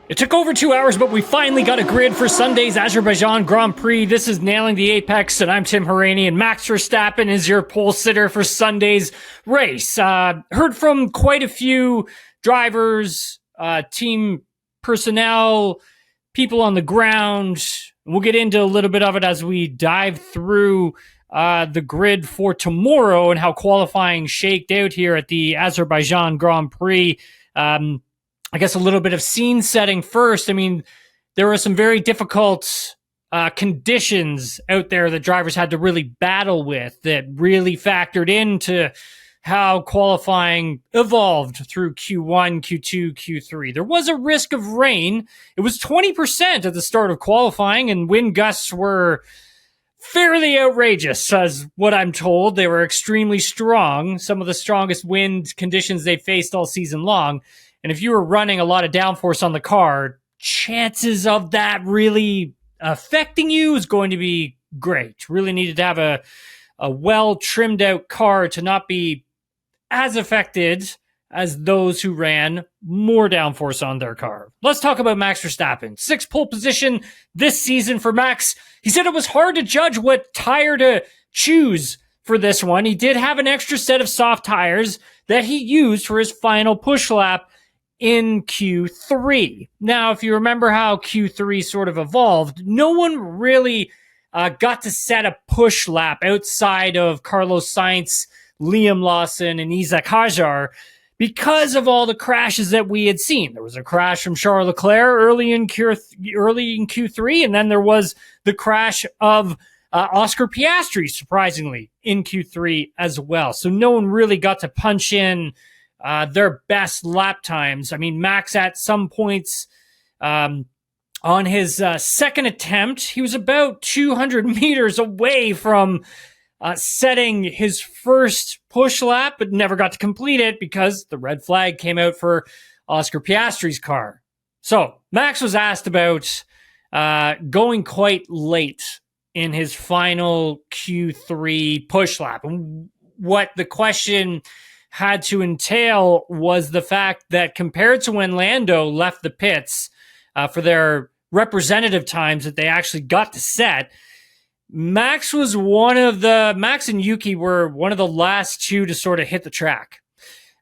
It took over 2 hours, but we finally got a grid for Sunday's Azerbaijan Grand Prix. This is Nailing the Apex, and I'm Tim Hauraney, and Max Verstappen is your pole sitter for Sunday's race. Heard from quite a few drivers, team personnel, people on the ground. We'll get into a little bit of it as we dive through the grid for tomorrow and how qualifying shaked out here at the Azerbaijan Grand Prix. I guess a little bit of scene setting first. I mean, there were some very difficult conditions out there that drivers had to really battle with that really factored into how qualifying evolved through Q1, Q2, Q3. There was a risk of rain. It was 20% at the start of qualifying, and wind gusts were fairly outrageous, as what I'm told. They were extremely strong, some of the strongest wind conditions they've faced all season long. And if you were running a lot of downforce on the car, chances of that really affecting you is going to be great. Really needed to have a well trimmed out car to not be as affected as those who ran more downforce on their car. Let's talk about Max Verstappen. 6th pole position this season for Max. He said it was hard to judge what tire to choose for this one. He did have an extra set of soft tires that he used for his final push lap in Q3. Now, if you remember how Q3 sort of evolved, no one really got to set a push lap outside of Carlos Sainz, Liam Lawson, and Isaac Hajar because of all the crashes that we had seen. There was a crash from Charles Leclerc early in Q3, and then there was the crash of Oscar Piastri, surprisingly, in Q3 as well. So no one really got to punch in their best lap times. I mean, Max at some points on his second attempt, he was about 200 meters away from setting his first push lap, but never got to complete it because the red flag came out for Oscar Piastri's car. So Max was asked about going quite late in his final Q3 push lap. And what the question had to entail was the fact that compared to when Lando left the pits for their representative times that they actually got to set, Max and Yuki were one of the last two to sort of hit the track.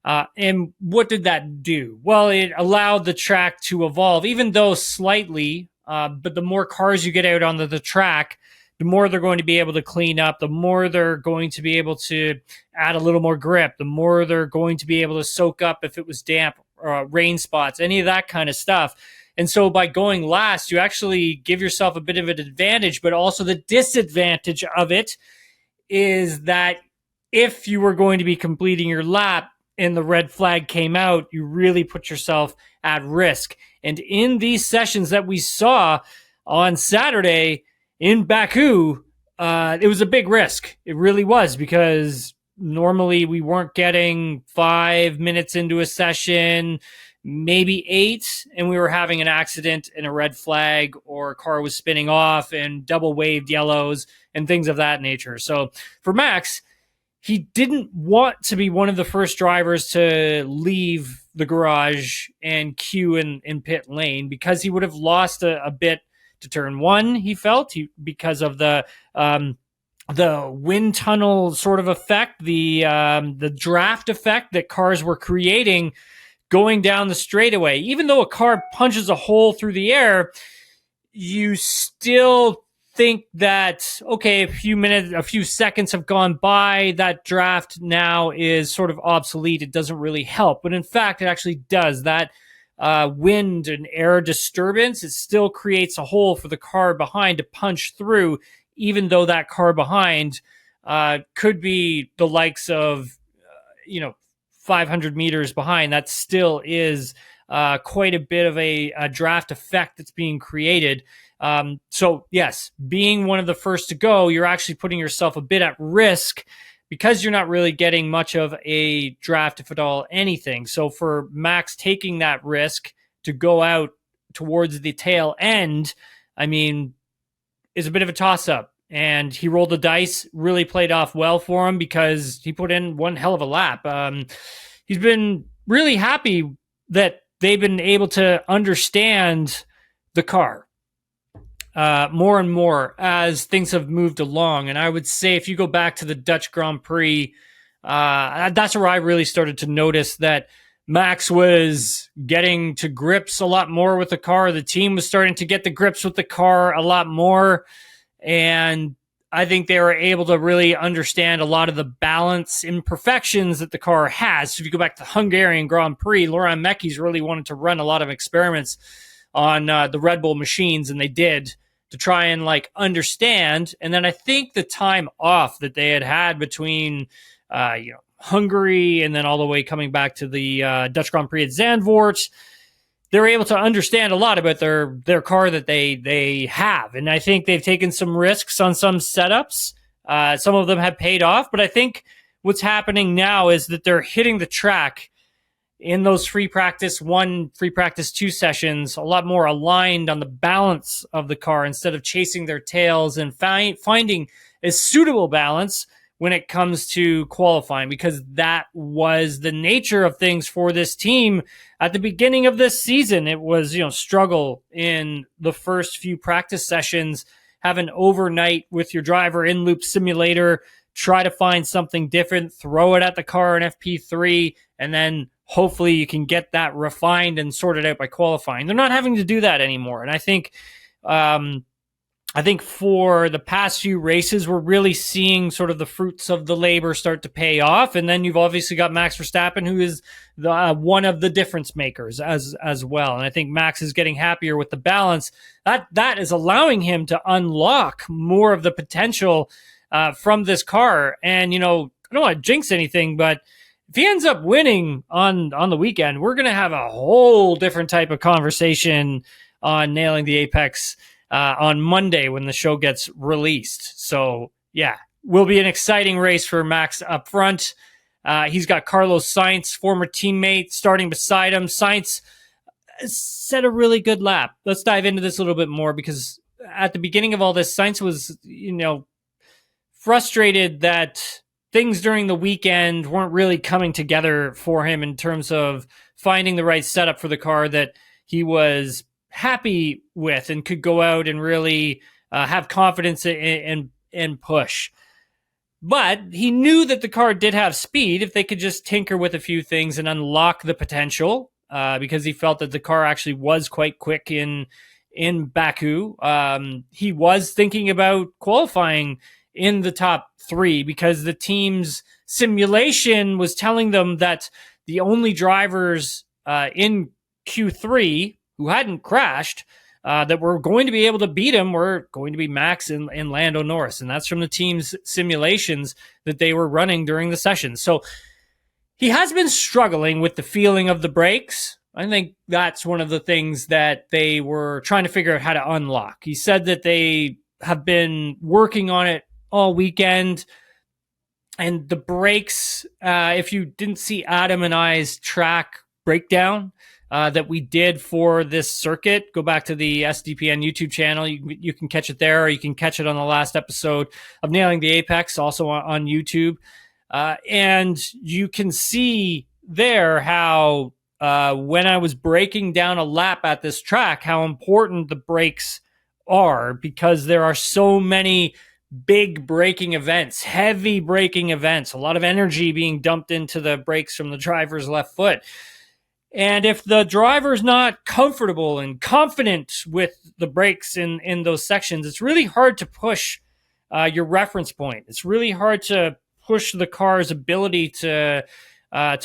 And what did that do? Well, it allowed the track to evolve, even though slightly, but the more cars you get out onto the track, the more they're going to be able to clean up, the more they're going to be able to add a little more grip, the more they're going to be able to soak up if it was damp, rain spots, any of that kind of stuff. And so by going last, you actually give yourself a bit of an advantage, but also the disadvantage of it is that if you were going to be completing your lap and the red flag came out, you really put yourself at risk. And in these sessions that we saw on Saturday, in Baku, it was a big risk. It really was, because normally we weren't getting 5 minutes into a session, maybe 8, and we were having an accident and a red flag, or a car was spinning off and double waved yellows and things of that nature. So for Max, he didn't want to be one of the first drivers to leave the garage and queue in pit lane, because he would have lost a bit to turn one, he felt, because of the wind tunnel sort of effect, the draft effect that cars were creating going down the straightaway. Even though a car punches a hole through the air, you still think that, okay, a few seconds have gone by, that draft now is sort of obsolete. It doesn't really help. But in fact, it actually does. That wind and air disturbance, it still creates a hole for the car behind to punch through, even though that car behind could be the likes of 500 meters behind. That still is quite a bit of a draft effect that's being created. So yes, being one of the first to go, you're actually putting yourself a bit at risk, because you're not really getting much of a draft, if at all anything. So for Max taking that risk to go out towards the tail end, I mean, is a bit of a toss-up. And he rolled the dice, really played off well for him, because he put in one hell of a lap. He's been really happy that they've been able to understand the car more and more as things have moved along. And I would say if you go back to the Dutch Grand Prix, that's where I really started to notice that Max was getting to grips a lot more with the car. The team was starting to get the grips with the car a lot more. And I think they were able to really understand a lot of the balance imperfections that the car has. So if you go back to the Hungarian Grand Prix, Laurent Mekies really wanted to run a lot of experiments on the Red Bull machines, and they did, to try and understand. And then I think the time off that they had between Hungary and then all the way coming back to the Dutch Grand Prix at Zandvoort, they're able to understand a lot about their car that they have. And I think they've taken some risks on some setups. Some of them have paid off, but I think what's happening now is that they're hitting the track in those free practice 1, free practice 2 sessions a lot more aligned on the balance of the car instead of chasing their tails, and finding a suitable balance when it comes to qualifying, because that was the nature of things for this team at the beginning of this season. It was, struggle in the first few practice sessions, have an overnight with your driver in loop simulator, try to find something different, throw it at the car in FP3, and then hopefully you can get that refined and sorted out by qualifying. They're not having to do that anymore. And I think for the past few races, we're really seeing sort of the fruits of the labor start to pay off. And then you've obviously got Max Verstappen, who is one of the difference makers as well. And I think Max is getting happier with the balance. That is allowing him to unlock more of the potential from this car. And, I don't want to jinx anything, but if he ends up winning on the weekend, we're going to have a whole different type of conversation on Nailing the Apex on Monday when the show gets released. So, yeah, will be an exciting race for Max up front. He's got Carlos Sainz, former teammate, starting beside him. Sainz set a really good lap. Let's dive into this a little bit more, because at the beginning of all this, Sainz was, frustrated that things during the weekend weren't really coming together for him in terms of finding the right setup for the car that he was happy with and could go out and really have confidence and push. But he knew that the car did have speed if they could just tinker with a few things and unlock the potential, because he felt that the car actually was quite quick in Baku. He was thinking about qualifying in the top 3 because the team's simulation was telling them that the only drivers in Q3 who hadn't crashed that were going to be able to beat him were going to be Max and Lando Norris. And that's from the team's simulations that they were running during the session. So he has been struggling with the feeling of the brakes. I think that's one of the things that they were trying to figure out how to unlock. He said that they have been working on it all weekend. And the brakes, if you didn't see Adam and I's track breakdown that we did for this circuit, go back to the SDPN YouTube channel. You can catch it there, or you can catch it on the last episode of Nailing the Apex, also on YouTube. And you can see there how when I was breaking down a lap at this track, how important the brakes are, because there are so many big braking events, heavy braking events, a lot of energy being dumped into the brakes from the driver's left foot. And if the driver's not comfortable and confident with the brakes in those sections, it's really hard to push your reference point. It's really hard to push the car's ability to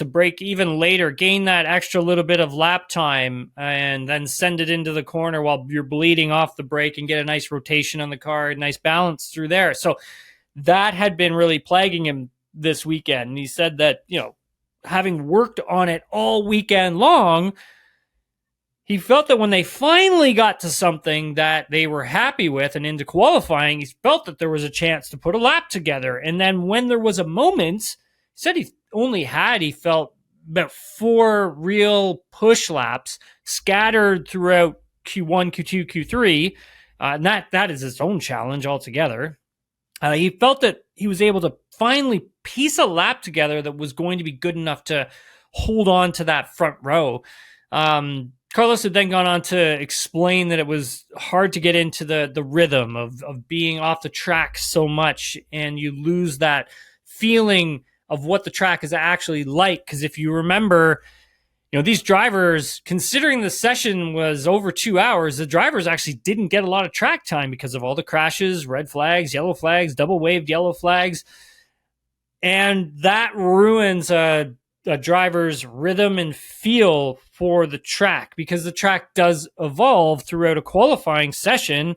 brake even later, gain that extra little bit of lap time, and then send it into the corner while you're bleeding off the brake and get a nice rotation on the car, a nice balance through there. So that had been really plaguing him this weekend. And he said that, having worked on it all weekend long, he felt that when they finally got to something that they were happy with and into qualifying, he felt that there was a chance to put a lap together. And then when there was a moment, he said he felt about 4 real push laps scattered throughout Q1, Q2, Q3. And that is its own challenge altogether. He felt that he was able to finally piece a lap together that was going to be good enough to hold on to that front row. Carlos had then gone on to explain that it was hard to get into the rhythm of being off the track so much, and you lose that feeling of what the track is actually like. Because if you remember, these drivers, considering the session was over 2 hours, the drivers actually didn't get a lot of track time because of all the crashes, red flags, yellow flags, double waved yellow flags. And that ruins a driver's rhythm and feel for the track, because the track does evolve throughout a qualifying session.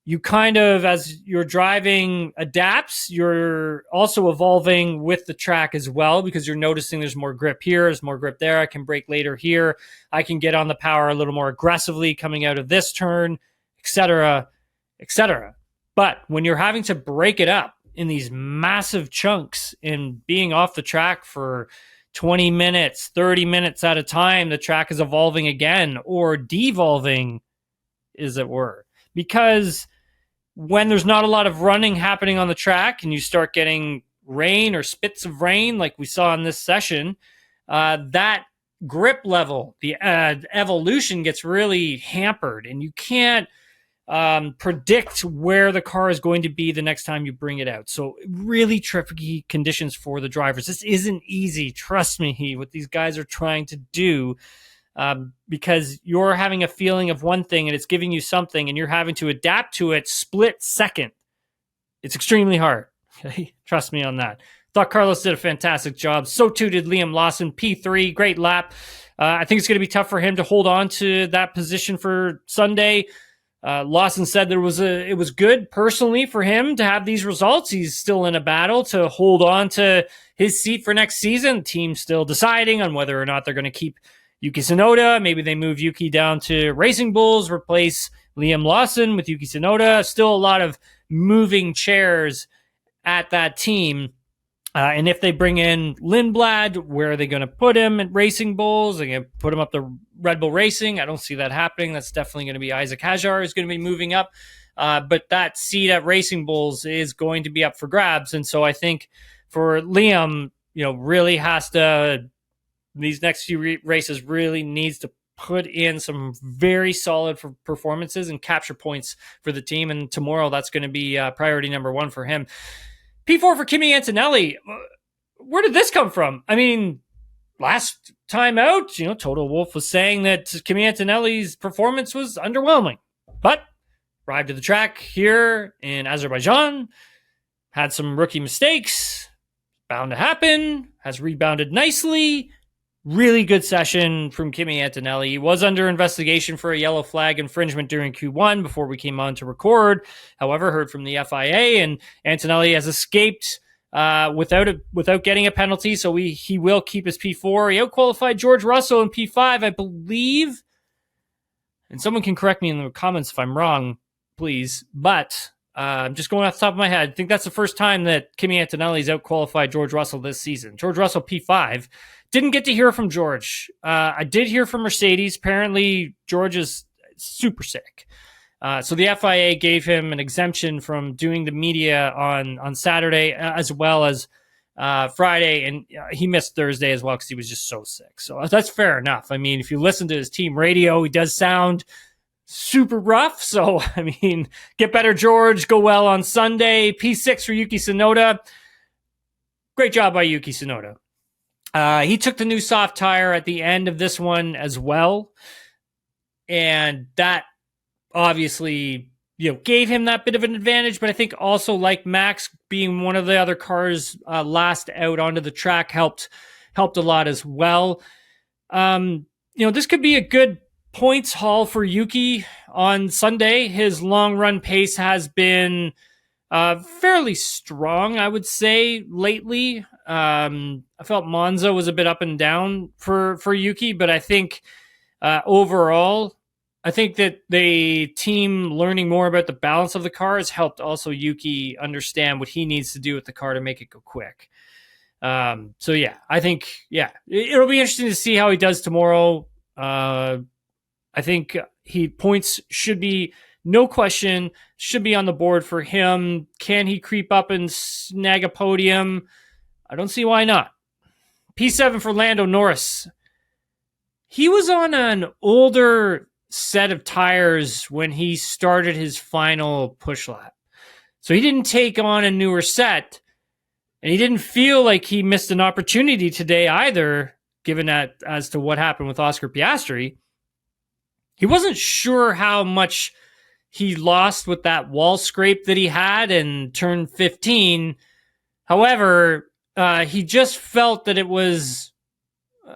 You kind of, as your driving adapts, you're also evolving with the track as well, because you're noticing there's more grip here, there's more grip there. I can brake later here. I can get on the power a little more aggressively coming out of this turn, etc., etc. But when you're having to break it up in these massive chunks and being off the track for 20 minutes, 30 minutes at a time, the track is evolving again, or devolving, as it were. Because when there's not a lot of running happening on the track and you start getting rain or spits of rain like we saw in this session, that grip level, the evolution gets really hampered, and you can't predict where the car is going to be the next time you bring it out. So really tricky conditions for the drivers. This isn't easy, trust me, what these guys are trying to do. Because you're having a feeling of one thing and it's giving you something, and you're having to adapt to it split second. It's extremely hard. Okay? Trust me on that. Thought Carlos did a fantastic job. So too did Liam Lawson. P3, great lap. I think it's going to be tough for him to hold on to that position for Sunday. Lawson said it was good personally for him to have these results. He's still in a battle to hold on to his seat for next season. Team's still deciding on whether or not they're going to keep Yuki Tsunoda. Maybe they move Yuki down to Racing Bulls, replace Liam Lawson with Yuki Tsunoda. Still a lot of moving chairs at that team. And if they bring in Lindblad, where are they going to put him at Racing Bulls? Are they going to put him up to Red Bull Racing? I don't see that happening. That's definitely going to be Isaac Hajar is going to be moving up. But that seat at Racing Bulls is going to be up for grabs. And so I think for Liam, really has to, these next few races really needs to put in some very solid performances and capture points for the team. And tomorrow, that's going to be priority number one for him. P4 for Kimi Antonelli. Where did this come from? I mean, last time out, Toto Wolff was saying that Kimi Antonelli's performance was underwhelming. But arrived at the track here in Azerbaijan, had some rookie mistakes, bound to happen, has rebounded nicely. Really good session from Kimi Antonelli. He was under investigation for a yellow flag infringement during Q1 before we came on to record. However, heard from the FIA, and Antonelli has escaped without getting a penalty, so he will keep his P4. He outqualified George Russell in P5, I believe. And someone can correct me in the comments if I'm wrong, please. But I'm just going off the top of my head. I think that's the first time that Kimi Antonelli's outqualified George Russell this season. George Russell P5. Didn't get to hear from George. I did hear from Mercedes. Apparently, George is super sick. So the FIA gave him an exemption from doing the media on Saturday as well as Friday. And he missed Thursday as well because he was just so sick. So that's fair enough. I mean, if you listen to his team radio, he does sound super rough. So, I mean, get better, George. Go well on Sunday. P6 for Yuki Tsunoda. Great job by Yuki Tsunoda. He took the new soft tire at the end of this one as well. And that obviously, gave him that bit of an advantage. But I think also, like Max being one of the other cars last out onto the track helped a lot as well. This could be a good points haul for Yuki on Sunday. His long run pace has been fairly strong, I would say, lately. I felt Monza was a bit up and down for Yuki, but I think overall, I think that the team learning more about the balance of the car has helped also Yuki understand what he needs to do with the car to make it go quick. So yeah, I think, it'll be interesting to see how he does tomorrow. I think points should be, no question, should be on the board for him. Can he creep up and snag a podium? I don't see why not. P7 for Lando Norris. he was on an older set of tires when he started his final push lap. So he didn't take on a newer set, and he didn't feel like he missed an opportunity today either, given that as to what happened with Oscar Piastri. He wasn't sure how much he lost with that wall scrape that he had in turn 15. However, he just felt that it was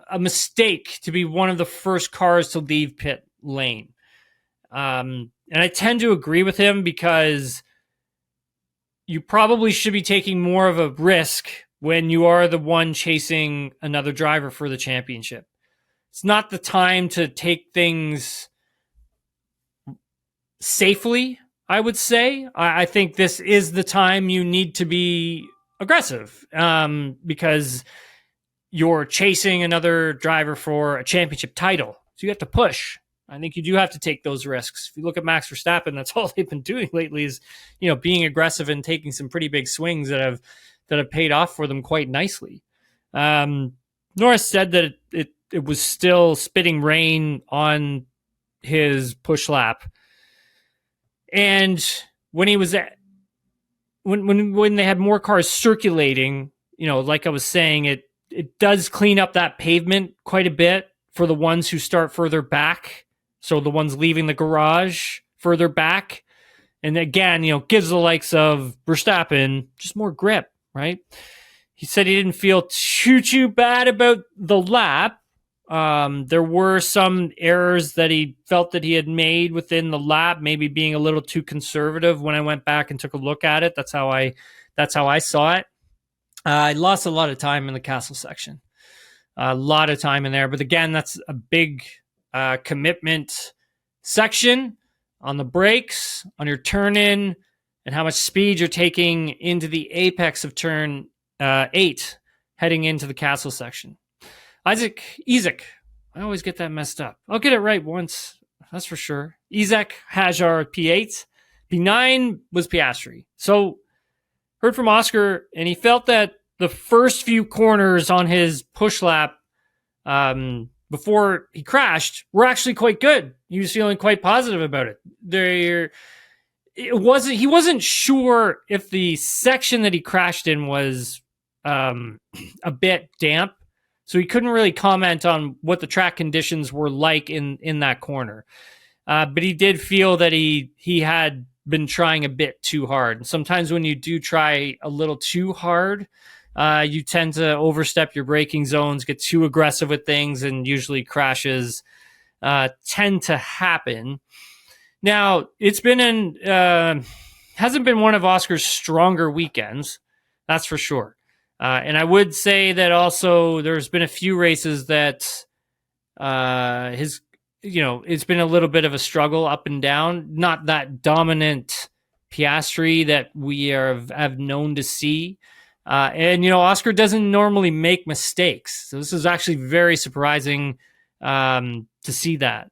a mistake to be one of the first cars to leave pit lane. And I tend to agree with him because you probably should be taking more of a risk when you are the one chasing another driver for the championship. It's not the time to take things safely, I would say. I think this is the time you need to be aggressive because you're chasing another driver for a championship title. So you have to push. I think you do have to take those risks. If you look at Max Verstappen, that's all they've been doing lately is, being aggressive and taking some pretty big swings that have paid off for them quite nicely. Norris said that it was still spitting rain on his push lap. And when he was at, when they had more cars circulating, like I was saying, it does clean up that pavement quite a bit for the ones who start further back. So the ones leaving the garage further back. And again, gives the likes of Verstappen just more grip, right? He said he didn't feel too bad about the lap. There were some errors that he felt that he had made within the lap, maybe being a little too conservative when I went back and took a look at it. That's how I saw it. I lost a lot of time in the castle section. A lot of time in there. But again, that's a big commitment section on the brakes, on your turn in, and how much speed you're taking into the apex of turn 8, heading into the castle section. Isaac, I always get that messed up. I'll get it right once, that's for sure. Isaac Hajar P8. P9 was Piastri. So, heard from Oscar, and he felt that the first few corners on his push lap before he crashed were actually quite good. He was feeling quite positive about it. He wasn't sure if the section that he crashed in was a bit damp, so he couldn't really comment on what the track conditions were like in that corner. But he did feel that he had been trying a bit too hard. And sometimes when you do try a little too hard, you tend to overstep your braking zones, get too aggressive with things, and usually crashes tend to happen. Now, hasn't been one of Oscar's stronger weekends, that's for sure. And I would say that also there's been a few races that it's been a little bit of a struggle up and down. Not that dominant Piastri that we have known to see. And Oscar doesn't normally make mistakes. So this is actually very surprising to see that.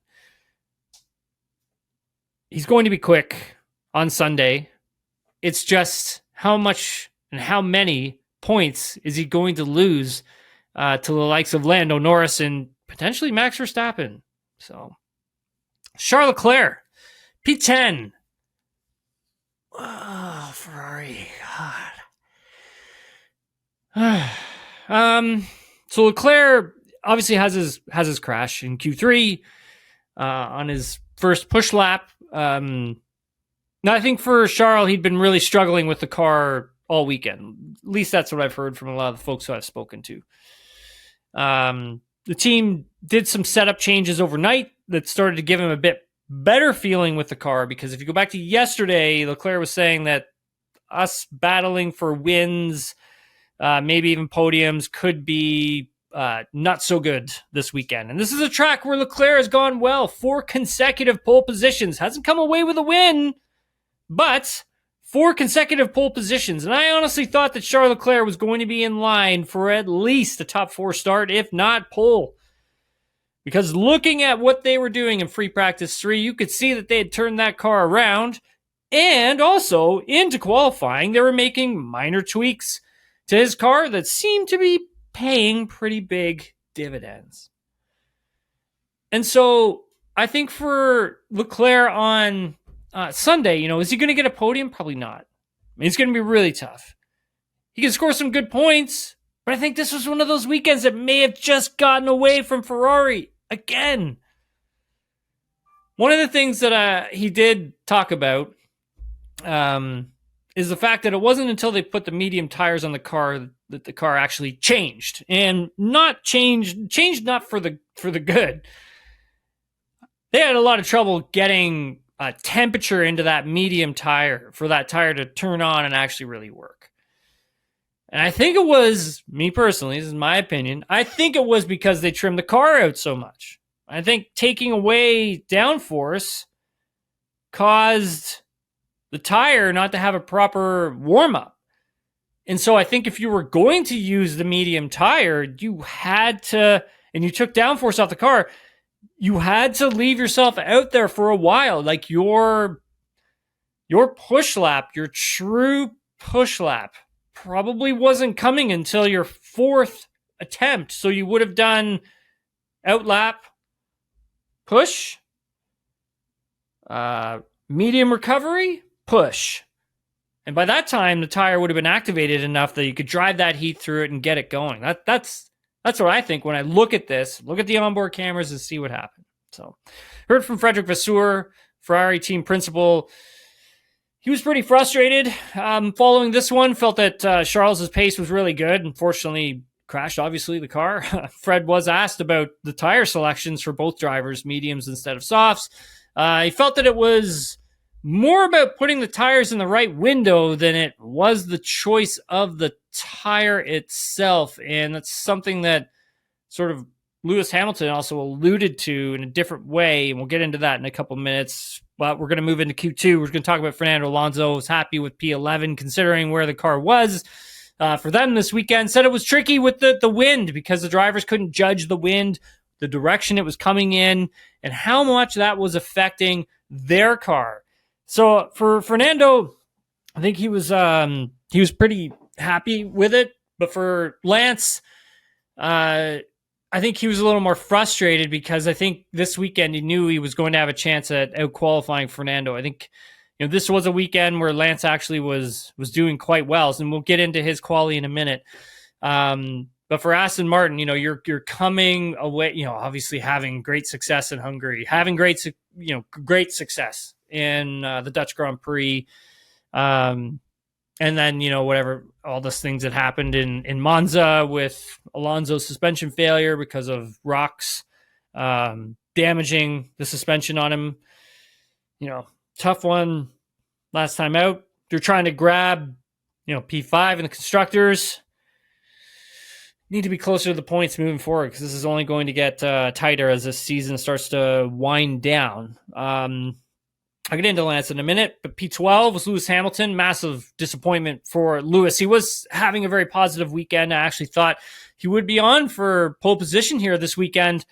He's going to be quick on Sunday. It's just how much and how many points is he going to lose to the likes of Lando Norris and potentially Max Verstappen. So, Charles Leclerc, P10. Oh, Ferrari, God. So Leclerc obviously has his crash in Q3 on his first push lap. Now I think for Charles, he'd been really struggling with the car all weekend. At least that's what I've heard from a lot of the folks who I've spoken to. The team did some setup changes overnight that started to give him a bit better feeling with the car, because if you go back to yesterday, Leclerc was saying that us battling for wins, maybe even podiums, could be not so good this weekend. And this is a track where Leclerc has gone well. 4 consecutive pole positions. Hasn't come away with a win, but 4 consecutive pole positions. And I honestly thought that Charles Leclerc was going to be in line for at least a top 4 start, if not pole. Because looking at what they were doing in free practice 3, you could see that they had turned that car around. And also, into qualifying, they were making minor tweaks to his car that seemed to be paying pretty big dividends. And so I think for Leclerc on Sunday, is he going to get a podium? Probably not. I mean, it's going to be really tough. He can score some good points, but I think this was one of those weekends that may have just gotten away from Ferrari again. One of the things that he did talk about is the fact that it wasn't until they put the medium tires on the car that the car actually changed, and not changed not for the good. They had a lot of trouble getting temperature into that medium tire for that tire to turn on and actually really work. And I think it was, me personally, this is my opinion, I think it was because they trimmed the car out so much. I think taking away downforce caused the tire not to have a proper warm-up. And so I think if you were going to use the medium tire, you had to, and you took downforce off the car, you had to leave yourself out there for a while. Like your push lap, your true push lap, probably wasn't coming until your fourth attempt. So you would have done outlap, push, medium recovery, push. And by that time, the tire would have been activated enough that you could drive that heat through it and get it going. That's what I think when I look at this, look at the onboard cameras and see what happened. So, heard from Frederick Vasseur, Ferrari team principal. He was pretty frustrated following this one, felt that Charles's pace was really good. Unfortunately, crashed, obviously, the car. Fred was asked about the tire selections for both drivers, mediums instead of softs. He felt that it was more about putting the tires in the right window than it was the choice of the tire itself. And that's something that sort of Lewis Hamilton also alluded to in a different way. And we'll get into that in a couple minutes. But we're going to move into Q2. We're going to talk about Fernando Alonso. Was happy with P11 considering where the car was for them this weekend. Said it was tricky with the wind because the drivers couldn't judge the wind, the direction it was coming in, and how much that was affecting their car. So for Fernando, I think he was pretty happy with it. But for Lance, I think he was a little more frustrated because I think this weekend he knew he was going to have a chance at out-qualifying Fernando. I think this was a weekend where Lance actually was doing quite well, and we'll get into his quali in a minute. But for Aston Martin, you're coming away, obviously having great success in Hungary, having great success in the Dutch Grand Prix. And then, whatever, all those things that happened in Monza with Alonso's suspension failure because of rocks damaging the suspension on him. Tough one last time out. They're trying to grab, P5 in the constructors. Need to be closer to the points moving forward because this is only going to get tighter as this season starts to wind down. I'll get into Lance in a minute, but P12 was Lewis Hamilton. Massive disappointment for Lewis. He was having a very positive weekend. I actually thought he would be on for pole position here this weekend.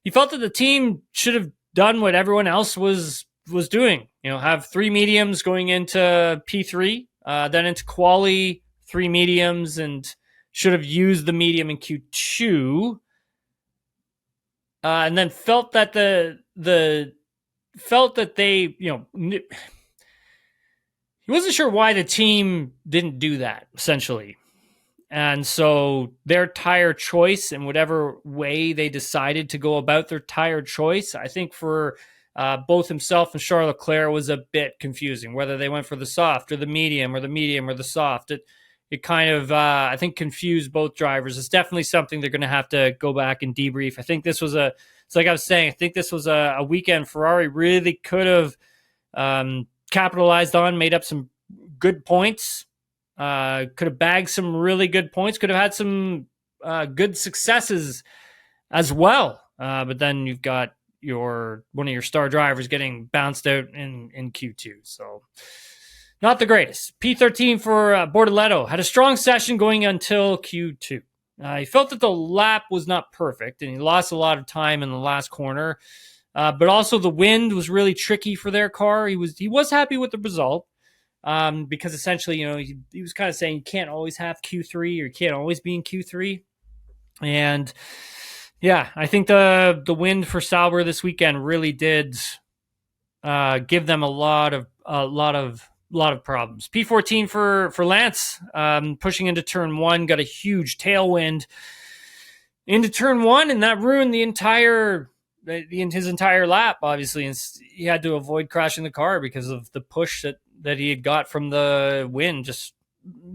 He felt that the team should have done what everyone else was doing. Have three mediums going into P3, then into quali, three mediums, and should have used the medium in Q2. And then felt that they, he wasn't sure why the team didn't do that, essentially. And so their tire choice and whatever way they decided to go about their tire choice, I think for both himself and Charles Leclerc was a bit confusing, whether they went for the soft or the medium or the soft. It kind of, I think, confused both drivers. It's definitely something they're going to have to go back and debrief. I think this was it's like I was saying, I think this was a weekend Ferrari really could have capitalized on, made up some good points, could have bagged some really good points, could have had some good successes as well. But then you've got one of your star drivers getting bounced out in Q2. So not the greatest. P13 for Bortoleto. Had a strong session going until Q2. He felt that the lap was not perfect, and he lost a lot of time in the last corner. But also the wind was really tricky for their car. He was happy with the result because essentially, he was kind of saying you can't always have Q3 or you can't always be in Q3. And Yeah, I think the wind for Sauber this weekend really did give them a lot of problems. P14 for Lance, pushing into turn one, got a huge tailwind into turn one, and that ruined his entire lap, obviously, and he had to avoid crashing the car because of the push that he had got from the wind, just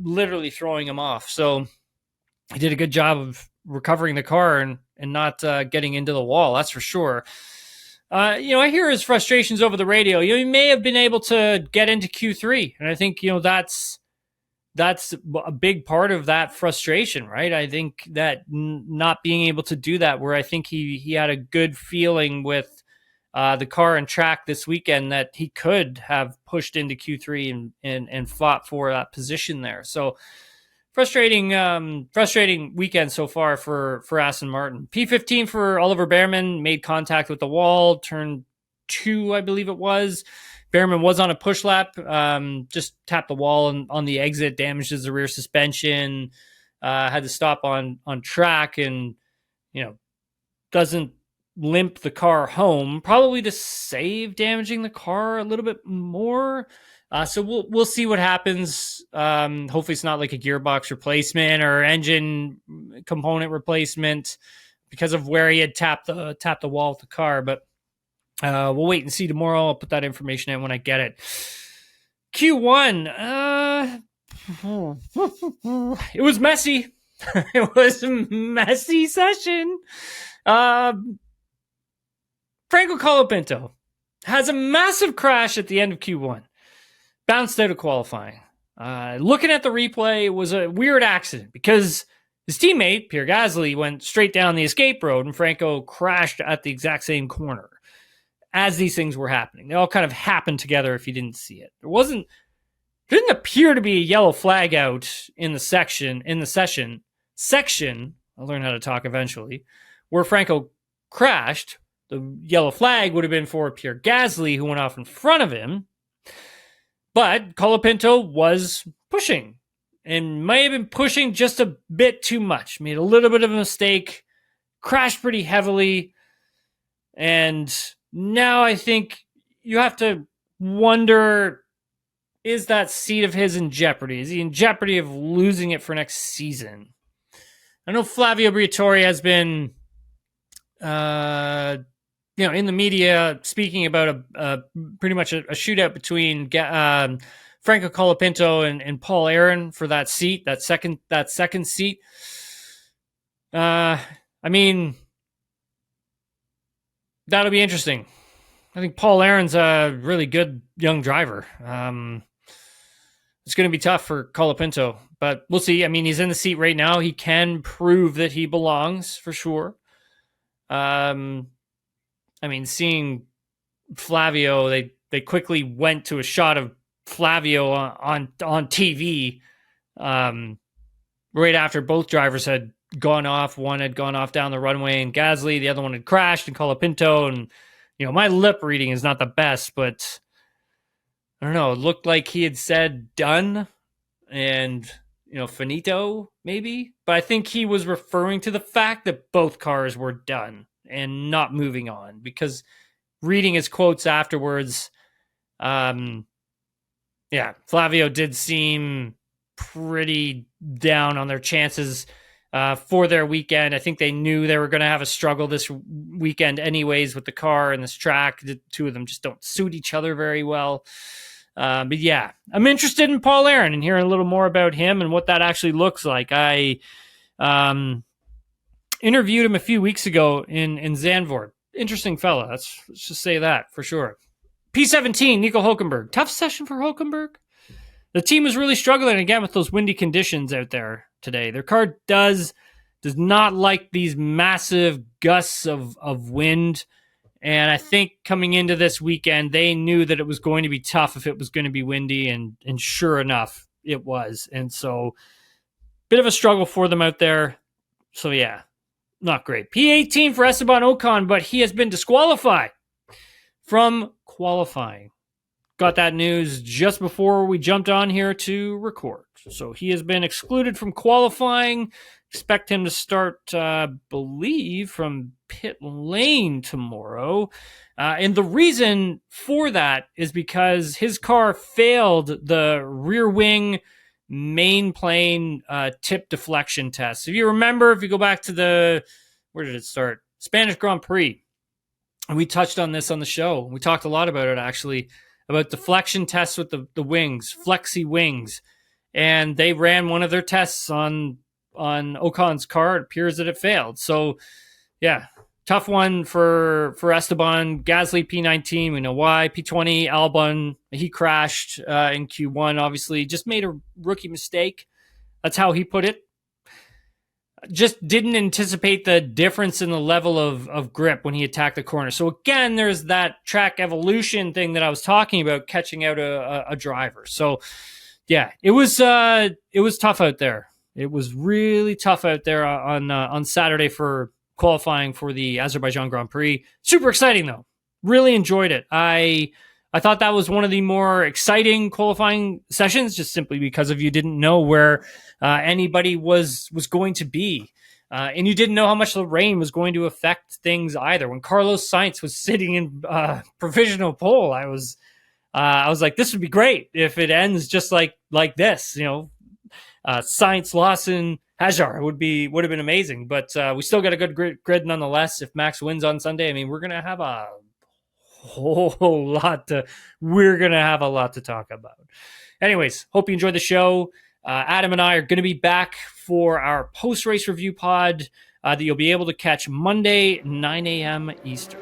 literally throwing him off. So he did a good job of recovering the car and not getting into the wall. That's for sure. I hear his frustrations over the radio. He may have been able to get into Q3, and I think that's a big part of that frustration, right? I think that not being able to do that, where I think he had a good feeling with the car and track this weekend that he could have pushed into Q3 and fought for that position there. So frustrating weekend so far for Aston Martin. P15 for Oliver Behrman, made contact with the wall, turn 2, I believe it was. Behrman was on a push lap, just tapped the wall on the exit, damages the rear suspension, had to stop on track, and doesn't limp the car home, probably to save damaging the car a little bit more. So we'll see what happens. Hopefully it's not like a gearbox replacement or engine component replacement because of where he had tapped the wall of the car. But we'll wait and see tomorrow. I'll put that information in when I get it. Q1, it was messy. It was a messy session. Franco Colapinto has a massive crash at the end of Q1. Bounced out of qualifying. Looking at the replay, it was a weird accident because his teammate, Pierre Gasly, went straight down the escape road and Franco crashed at the exact same corner as these things were happening. They all kind of happened together if you didn't see it. There didn't appear to be a yellow flag out in the session, I'll learn how to talk eventually, where Franco crashed. The yellow flag would have been for Pierre Gasly, who went off in front of him. But Colapinto was pushing and might have been pushing just a bit too much. Made a little bit of a mistake, crashed pretty heavily. And now I think you have to wonder, is that seat of his in jeopardy? Is he in jeopardy of losing it for next season? I know Flavio Briatore has been in the media speaking about pretty much a shootout between Franco Colapinto and Paul Aaron for that seat, that second seat. I mean, that'll be interesting. I think Paul Aaron's a really good young driver. It's going to be tough for Colapinto, but we'll see. I mean, he's in the seat right now. He can prove that he belongs for sure. I mean, seeing Flavio, they quickly went to a shot of Flavio on TV right after both drivers had gone off. One had gone off down the runway and Gasly, the other one had crashed and Colapinto. And, my lip reading is not the best, but I don't know. It looked like he had said done and, finito maybe. But I think he was referring to the fact that both cars were done and not moving on, because reading his quotes afterwards, Flavio did seem pretty down on their chances for their weekend. I think they knew they were going to have a struggle this weekend anyways with the car and this track. The two of them just don't suit each other very well. But yeah, I'm interested in Paul Aaron and hearing a little more about him and what that actually looks like. I interviewed him a few weeks ago in Zandvoort. Interesting fella. Let's just say that for sure. P17, Nico Hülkenberg. Tough session for Hülkenberg. The team was really struggling again with those windy conditions out there today. Their car does not like these massive gusts of wind. And I think coming into this weekend, they knew that it was going to be tough if it was going to be windy. And sure enough, it was. And so bit of a struggle for them out there. So yeah, not great. P18 for Esteban Ocon, but he has been disqualified from qualifying. got that news just before we jumped on here to record. So he has been excluded from qualifying. Expect him to start, believe, from pit lane tomorrow. And the reason for that is because his car failed the rear wing main plane tip deflection test. If you remember, if you go back to where did it start? Spanish Grand Prix. And we touched on this on the show. We talked a lot about it, actually, about deflection tests with the wings, flexi wings. And they ran one of their tests on Ocon's car. It appears that it failed. So, yeah, tough one for Esteban. Gasly P19, we know why. P20, Albon, he crashed in Q1, obviously. Just made a rookie mistake. That's how he put it. Just didn't anticipate the difference in the level of grip when he attacked the corner. So again, there's that track evolution thing that I was talking about, catching out a driver. So yeah, it was tough out there. It was really tough out there on Saturday for qualifying for the Azerbaijan Grand Prix. Super exciting though. Really enjoyed it. I thought that was one of the more exciting qualifying sessions, just simply because you didn't know where anybody was going to be. And you didn't know how much the rain was going to affect things either. When Carlos Sainz was sitting in provisional pole, I was like, this would be great if it ends just like this. Sainz, Lawson, Hajar would have been amazing. But we still got a good grid nonetheless. If Max wins on Sunday, I mean, we're gonna have a lot to talk about. Anyways, hope you enjoyed the show. Adam and I are going to be back for our post-race review pod that you'll be able to catch Monday, 9 a.m. Eastern.